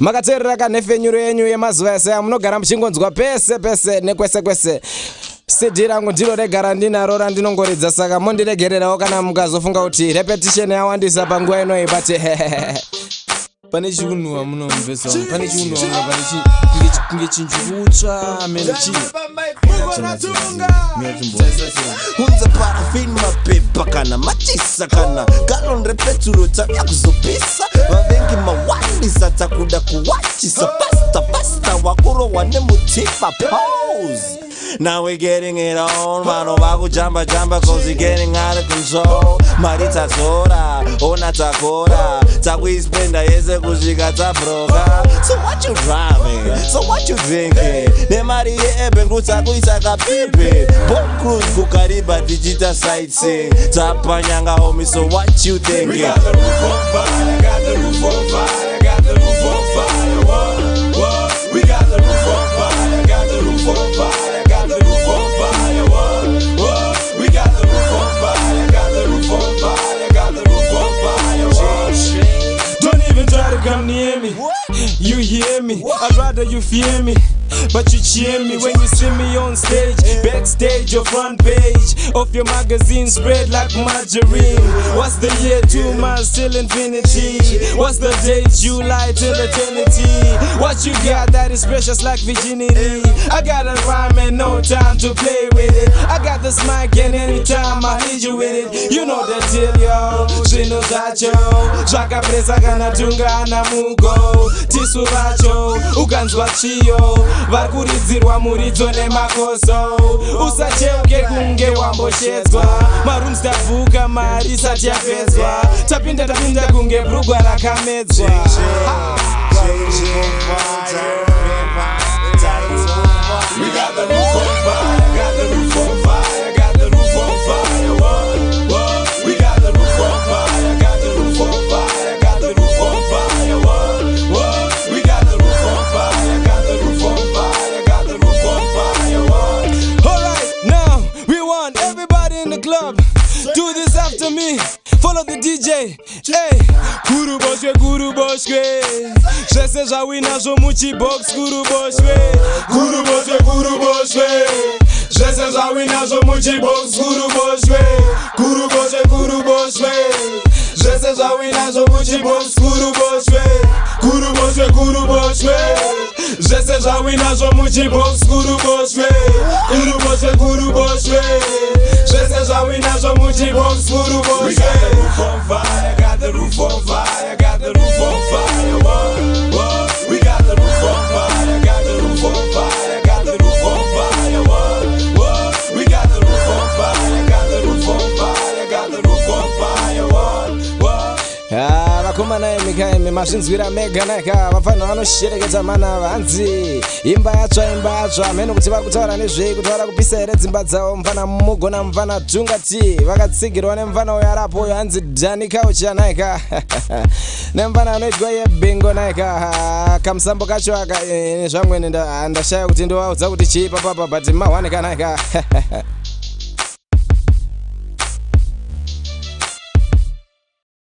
Makaterera kanefenyuro yenyu yemazuva ese munogara muchingonzwa pese pese nekwese kwese. CD rangu ndiro regara ndinaro randinongoridza saka mondiregererawo kana mukazofunga kuti repetition yawandisa panguva inoyi pati pane chikunhuwa munomvesa pane chikunhuwa kunge chinjurutsva menechi unza parafin mapepa kana machisa kana galon repeturo tavya kuzopisa vavengi mawandisa takuda kuwachisa pasta wakurowa nemutipa pose. Now we're getting it on, mano vaku jamba cause we're getting out of control. Marita zora, ona takora, takuispenda yese kusvika tabroka. So what you driving? So what you drinking? Nemari yeebe ngutakuisa kapipi. Boat cruise kukariba digital sightseeing. Tapanyanga homie, so what you thinking? We got the roof on fire, got the roof on fire, got the roof on fire. What? We got the roof on fire, got the roof on fire. Come near me, you hear me, I'd rather you fear me, but you cheer me when you see me on stage, backstage or front page of your magazine spread like margarine. What's the year? 2 months till infinity. What's the date? July till eternity. What you got that is precious like virginity? I got a rhyme and no time to play with it. I got this mic and anytime I hit you with it. You know the deal, yo. Zvino zvacho zvakapresa kana Tunga and Mugo. Tisu vacho ukanzwa chiyo varikuridzirwa muridzo nemakoso. Usacheuke kunge wamboshedzwa. Marooms tavuka mari isati yapedzwa. Tapinda kunge brugwa rakamedzwa. We got the roof on fire, got the roof on fire, got the roof on fire. What? We got the roof on fire, got the roof on fire, got the roof on fire. What? We got the roof on fire, got the roof on fire, got the roof on fire. What? Alright, now we want everybody in the club. Do this after me. Follow the DJ. Hey, Guru Boshwe. Zvese zvawinazvo muchibox Guru Boshwe. Zvese zvawinazvo muchibox Guru Boshwe. Zvese zvawinazvo muchibox Guru Boshwe. Zvese zvawinazvo muchibox Guru Boshwe. Zvese zvawinazvo muchibox Guru Boshwe. We got the roof on fire, got the roof on fire, got the roof on fire. What? We got the roof on fire, got the roof on fire, got the roof on fire. What? We got the roof on fire, got the roof on fire, got the roof on fire. What? Vakomana emikaimi mazvinzwira mega naika vafanira vanosherekedza mana vanzi imba yatsva mheno kuti vari kutaura nezvei kuti vada kupisa here dzimba dzavo. Mufana Mugo namufana TungaT vakatsigirwa nemufana uyo arapo uyo hanzi Danikaocha naika nemufana anoitwa yebingo naika kamusambo kacho aka zvamwene ndashaya kuti ndovaudza kuti chii papapa but mawanika naika